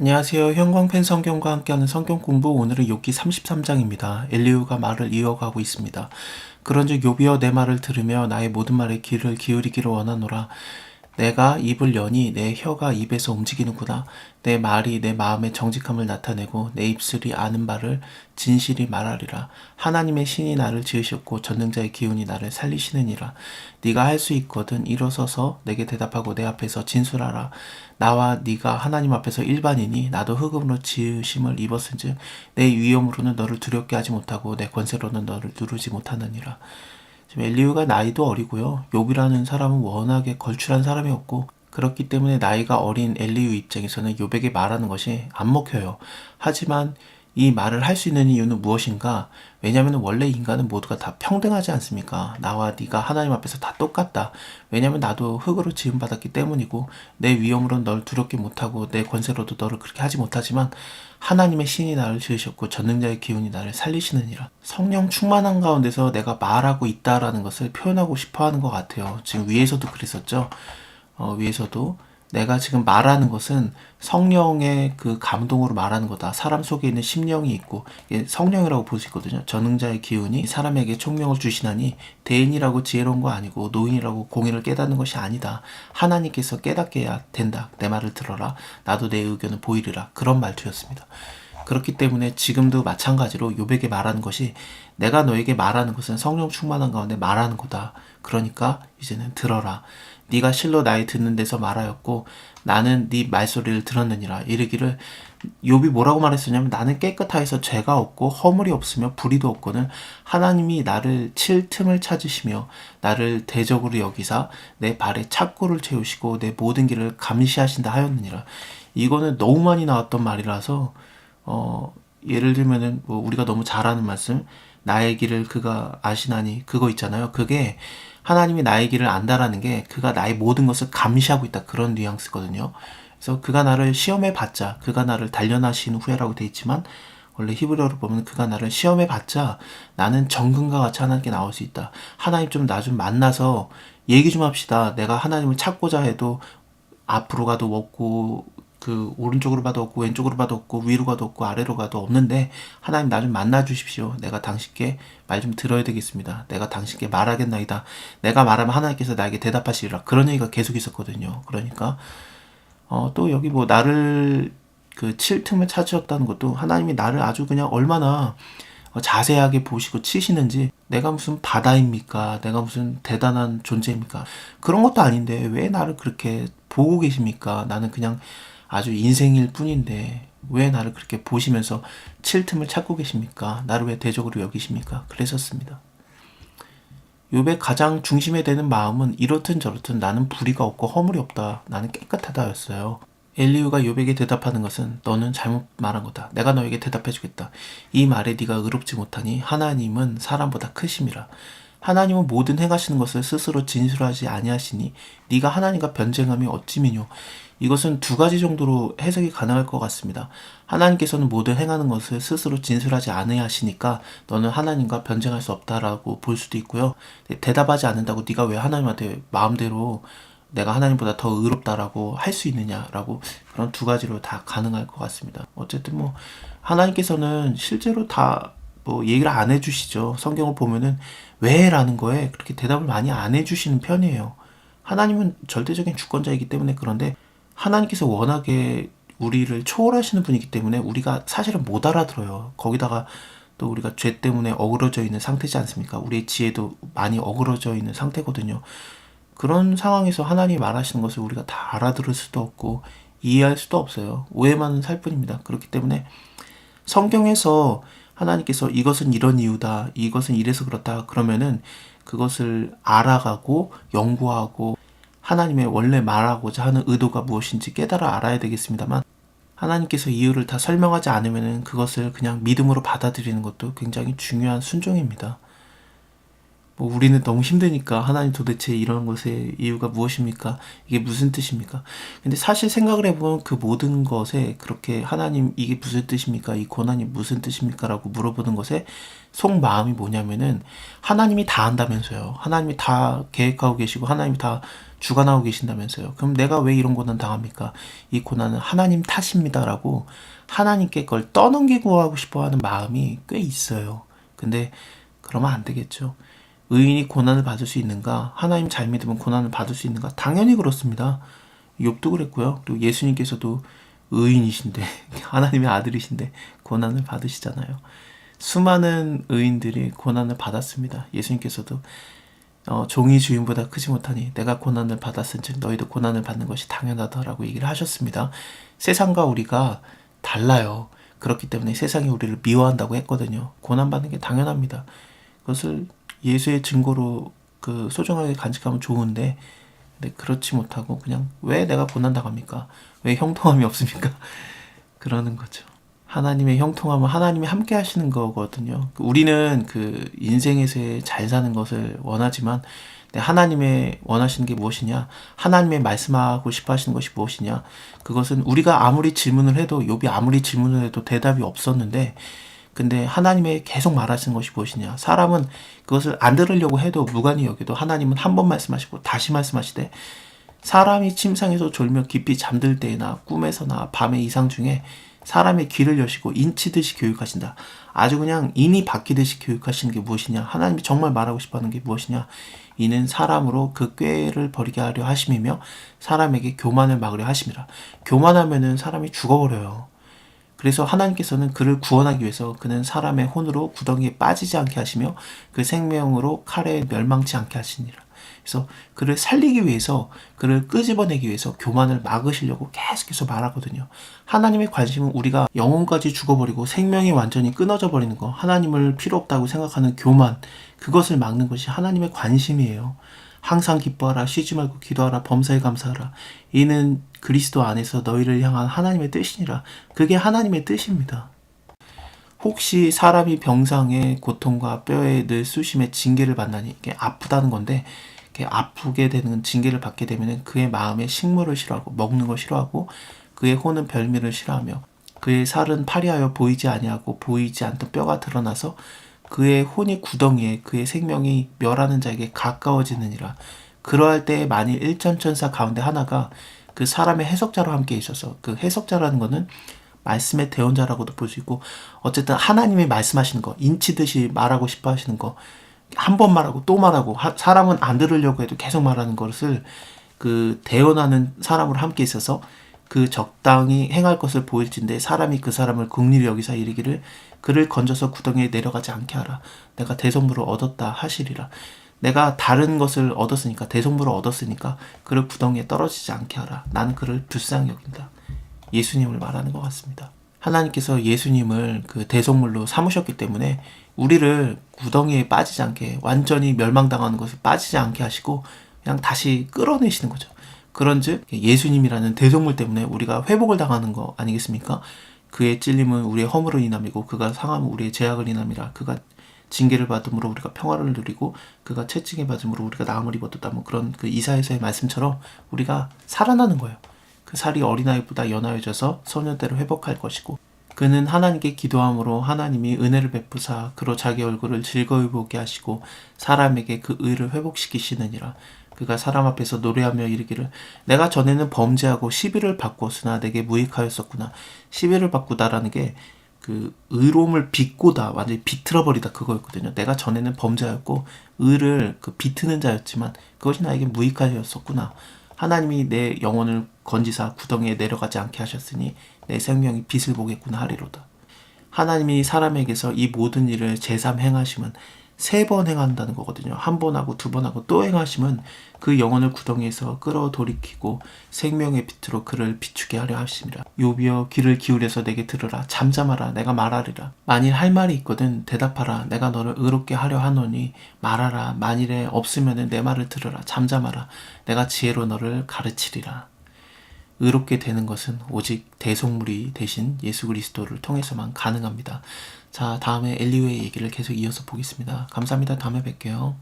안녕하세요. 형광펜 성경과 함께하는 성경 공부. 오늘은 욥기 33장입니다. 엘리후가 말을 이어가고 있습니다. 그런즉 욥이여, 내 말을 들으며 나의 모든 말에 귀를 기울이기를 원하노라. 내가 입을 여니 내 혀가 입에서 움직이는구나. 내 말이 내 마음의 정직함을 나타내고 내 입술이 아는 바를 진실이 말하리라. 하나님의 신이 나를 지으셨고 전능자의 기운이 나를 살리시느니라. 네가 할 수 있거든 일어서서 내게 대답하고 내 앞에서 진술하라. 나와 네가 하나님 앞에서 일반이니 나도 흑음으로 지으심을 입었은즉 내 위엄으로는 너를 두렵게 하지 못하고 내 권세로는 너를 누르지 못하느니라. 지금 엘리후가 나이도 어리고요. 욥이라는 사람은 워낙에 걸출한 사람이었고, 그렇기 때문에 나이가 어린 엘리후 입장에서는 욥에게 말하는 것이 안 먹혀요. 하지만 이 말을 할 수 있는 이유는 무엇인가? 왜냐하면 원래 인간은 모두가 다 평등하지 않습니까? 나와 네가 하나님 앞에서 다 똑같다. 왜냐하면 나도 흙으로 지음받았기 때문이고 내 위엄으로는 널 두렵게 못하고 내 권세로도 너를 그렇게 하지 못하지만 하나님의 신이 나를 지으셨고 전능자의 기운이 나를 살리시느니라. 성령 충만한 가운데서 내가 말하고 있다라는 것을 표현하고 싶어 하는 것 같아요. 지금 위에서도 그랬었죠. 위에서도 내가 지금 말하는 것은 성령의 그 감동으로 말하는 거다. 사람 속에 있는 심령이 있고 성령이라고 볼 수 있거든요. 전능자의 기운이 사람에게 총명을 주시나니 대인이라고 지혜로운 거 아니고 노인이라고 공의를 깨닫는 것이 아니다. 하나님께서 깨닫게 해야 된다. 내 말을 들어라. 나도 내 의견을 보이리라. 그런 말투였습니다. 그렇기 때문에 지금도 마찬가지로 욥에게 말하는 것이 내가 너에게 말하는 것은 성령 충만한 가운데 말하는 거다. 그러니까 이제는 들어라. 네가 실로 나의 듣는 데서 말하였고 나는 네 말소리를 들었느니라. 이르기를 욥이 뭐라고 말했었냐면 나는 깨끗하여서 죄가 없고 허물이 없으며 불의도 없거늘 하나님이 나를 칠 틈을 찾으시며 나를 대적으로 여기사 내 발에 착고를 채우시고 내 모든 길을 감시하신다 하였느니라. 이거는 너무 많이 나왔던 말이라서 예를 들면은 뭐 우리가 너무 잘 아는 말씀 나의 길을 그가 아시나니 그거 있잖아요. 그게 하나님이 나의 길을 안다라는 게 그가 나의 모든 것을 감시하고 있다. 그런 뉘앙스거든요. 그래서 그가 나를 시험해 봤자 그가 나를 단련하신 후에라고 돼 있지만 원래 히브리어로 보면 그가 나를 시험해 봤자 나는 정금과 같이 하나님께 나올 수 있다. 하나님 좀 나 좀 만나서 얘기 좀 합시다. 내가 하나님을 찾고자 해도 앞으로 가도 없고 그 오른쪽으로 봐도 없고 왼쪽으로 봐도 없고 위로 가도 없고 아래로 가도 없는데 하나님 나 좀 만나 주십시오. 내가 당신께 말 좀 들어야 되겠습니다. 내가 당신께 말하겠나이다. 내가 말하면 하나님께서 나에게 대답하시리라. 그런 얘기가 계속 있었거든요. 그러니까 또 여기 뭐 나를 그 칠 틈을 찾으셨다는 것도 하나님이 나를 아주 그냥 얼마나 자세하게 보시고 치시는지 내가 무슨 바다입니까? 내가 무슨 대단한 존재입니까? 그런 것도 아닌데 왜 나를 그렇게 보고 계십니까? 나는 그냥 아주 인생일 뿐인데 왜 나를 그렇게 보시면서 칠 틈을 찾고 계십니까? 나를 왜 대적으로 여기십니까? 그랬었습니다. 욥의 가장 중심에 되는 마음은 이렇든 저렇든 나는 불의가 없고 허물이 없다. 나는 깨끗하다였어요. 엘리후가 욥에게 대답하는 것은 너는 잘못 말한 거다. 내가 너에게 대답해 주겠다. 이 말에 네가 의롭지 못하니 하나님은 사람보다 크심이라. 하나님은 모든 행하시는 것을 스스로 진술하지 아니하시니 네가 하나님과 변쟁함이 어찌미뇨. 이것은 두 가지 정도로 해석이 가능할 것 같습니다. 하나님께서는 모든 행하는 것을 스스로 진술하지 않으시니까 너는 하나님과 변쟁할 수 없다라고 볼 수도 있고요. 대답하지 않는다고 네가 왜 하나님한테 마음대로 내가 하나님보다 더 의롭다라고 할 수 있느냐라고 그런 두 가지로 다 가능할 것 같습니다. 어쨌든 뭐 하나님께서는 실제로 다 뭐 얘기를 안 해주시죠. 성경을 보면은 왜라는 거에 그렇게 대답을 많이 안 해주시는 편이에요. 하나님은 절대적인 주권자이기 때문에 그런데 하나님께서 워낙에 우리를 초월하시는 분이기 때문에 우리가 사실은 못 알아들어요. 거기다가 또 우리가 죄 때문에 어그러져 있는 상태지 않습니까? 우리의 지혜도 많이 어그러져 있는 상태거든요. 그런 상황에서 하나님이 말하시는 것을 우리가 다 알아들을 수도 없고 이해할 수도 없어요. 오해만 살 뿐입니다. 그렇기 때문에 성경에서 하나님께서 이것은 이런 이유다, 이것은 이래서 그렇다 그러면은 그것을 알아가고 연구하고 하나님의 원래 말하고자 하는 의도가 무엇인지 깨달아 알아야 되겠습니다만 하나님께서 이유를 다 설명하지 않으면은 그것을 그냥 믿음으로 받아들이는 것도 굉장히 중요한 순종입니다. 뭐 우리는 너무 힘드니까 하나님 도대체 이런 것의 이유가 무엇입니까? 이게 무슨 뜻입니까? 근데 사실 생각을 해보면 그 모든 것에 그렇게 하나님 이게 무슨 뜻입니까? 이 고난이 무슨 뜻입니까? 라고 물어보는 것에 속마음이 뭐냐면은 하나님이 다 안다면서요. 하나님이 다 계획하고 계시고 하나님이 다 주관하고 계신다면서요. 그럼 내가 왜 이런 고난 당합니까? 이 고난은 하나님 탓입니다라고 하나님께 그걸 떠넘기고 하고 싶어 하는 마음이 꽤 있어요. 근데 그러면 안 되겠죠. 의인이 고난을 받을 수 있는가? 하나님 잘 믿으면 고난을 받을 수 있는가? 당연히 그렇습니다. 욥도 그랬고요. 그리고 예수님께서도 의인이신데 하나님의 아들이신데 고난을 받으시잖아요. 수많은 의인들이 고난을 받았습니다. 예수님께서도 종이 주인보다 크지 못하니 내가 고난을 받았은즉 너희도 고난을 받는 것이 당연하다라고 얘기를 하셨습니다. 세상과 우리가 달라요. 그렇기 때문에 세상이 우리를 미워한다고 했거든요. 고난받는 게 당연합니다. 그것을 예수의 증거로 소중하게 간직하면 좋은데, 근데 그렇지 못하고 그냥 왜 내가 고난당합니까? 왜 형통함이 없습니까? 그러는 거죠. 하나님의 형통함은 하나님이 함께 하시는 거거든요. 우리는 인생에서 잘 사는 것을 원하지만 하나님의 원하시는 게 무엇이냐? 하나님의 말씀하고 싶어 하시는 것이 무엇이냐? 그것은 우리가 아무리 질문을 해도, 욥이 아무리 질문을 해도 대답이 없었는데, 근데 하나님의 계속 말하시는 것이 무엇이냐? 사람은 그것을 안 들으려고 해도 무관히 여기도 하나님은 한 번 말씀하시고 다시 말씀하시되, 사람이 침상에서 졸며 깊이 잠들 때나 꿈에서나 밤의 이상 중에 사람의 귀를 여시고 인치듯이 교육하신다. 아주 그냥 인이 바뀌듯이 교육하시는 게 무엇이냐? 하나님이 정말 말하고 싶어하는 게 무엇이냐? 이는 사람으로 그 꾀를 버리게 하려 하심이며 사람에게 교만을 막으려 하심이라. 교만하면은 사람이 죽어버려요. 그래서 하나님께서는 그를 구원하기 위해서 그는 사람의 혼으로 구덩이에 빠지지 않게 하시며 그 생명으로 칼에 멸망치 않게 하시니라. 그래서 그를 살리기 위해서, 그를 끄집어내기 위해서 교만을 막으시려고 계속해서 말하거든요. 하나님의 관심은 우리가 영혼까지 죽어버리고 생명이 완전히 끊어져 버리는 거, 하나님을 필요 없다고 생각하는 교만, 그것을 막는 것이 하나님의 관심이에요. 항상 기뻐하라, 쉬지 말고 기도하라, 범사에 감사하라. 이는 그리스도 안에서 너희를 향한 하나님의 뜻이니라. 그게 하나님의 뜻입니다. 혹시 사람이 병상에 고통과 뼈에 늘 수심의 징계를 받나니, 이게 아프다는 건데, 이렇게 아프게 되는 징계를 받게 되면 그의 마음에 식물을 싫어하고 먹는 걸 싫어하고 그의 혼은 별미를 싫어하며 그의 살은 파리하여 보이지 아니하고 보이지 않던 뼈가 드러나서 그의 혼이 구덩이에 그의 생명이 멸하는 자에게 가까워지느니라. 그러할 때 만일 일천천사 가운데 하나가 그 사람의 해석자로 함께 있어서, 그 해석자라는 거는 말씀의 대언자라고도 볼 수 있고, 어쨌든 하나님이 말씀하시는 거, 인치듯이 말하고 싶어 하시는 거, 한 번 말하고 또 말하고, 사람은 안 들으려고 해도 계속 말하는 것을 대언하는 사람으로 함께 있어서 그 적당히 행할 것을 보일진데 사람이 그 사람을 긍휼히 여기사 이르기를 그를 건져서 구덩이에 내려가지 않게 하라. 내가 대성물을 얻었다 하시리라. 내가 다른 것을 얻었으니까, 대성물을 얻었으니까 그를 구덩이에 떨어지지 않게 하라. 나는 그를 불쌍히 여긴다. 예수님을 말하는 것 같습니다. 하나님께서 예수님을 대성물로 삼으셨기 때문에 우리를 구덩이에 빠지지 않게, 완전히 멸망당하는 것을 빠지지 않게 하시고 그냥 다시 끌어내시는 거죠. 그런즉 예수님이라는 대성물 때문에 우리가 회복을 당하는 거 아니겠습니까? 그의 찔림은 우리의 허물을 인함이고 그가 상함은 우리의 죄악을 인함이라. 그가 징계를 받음으로 우리가 평화를 누리고 그가 채찍에 받음으로 우리가 나음을 입었다. 그런 이사야서의 말씀처럼 우리가 살아나는 거예요. 그 살이 어린아이보다 연하여져서 소년 때로 회복할 것이고, 그는 하나님께 기도함으로 하나님이 은혜를 베푸사 그로 자기 얼굴을 즐거이 보게 하시고 사람에게 그 의를 회복시키시느니라. 그가 사람 앞에서 노래하며 이르기를 내가 전에는 범죄하고 시비를 받고으나 내게 무익하였었구나. 시비를 받고다라는 게 의로움을 빚고다, 완전히 비틀어버리다, 그거였거든요. 내가 전에는 범죄하였고 의를 비트는 자였지만 그것이 나에게 무익하였었구나. 하나님이 내 영혼을 건지사 구덩이에 내려가지 않게 하셨으니 내 생명이 빛을 보겠구나 하리로다. 하나님이 사람에게서 이 모든 일을 제3 행하심은 3번 행한다는 거거든요. 한 번 하고 2번 하고 또 행하심은 그 영혼을 구덩이에서 끌어돌이키고 생명의 빛으로 그를 비추게 하려 하심이라. 욥이여 귀를 기울여서 내게 들으라. 잠잠하라. 내가 말하리라. 만일 할 말이 있거든 대답하라. 내가 너를 의롭게 하려 하노니 말하라. 만일에 없으면 내 말을 들으라. 잠잠하라. 내가 지혜로 너를 가르치리라. 의롭게 되는 것은 오직 대속물이 되신 예수 그리스도를 통해서만 가능합니다. 자, 다음에 엘리후의 얘기를 계속 이어서 보겠습니다. 감사합니다. 다음에 뵐게요.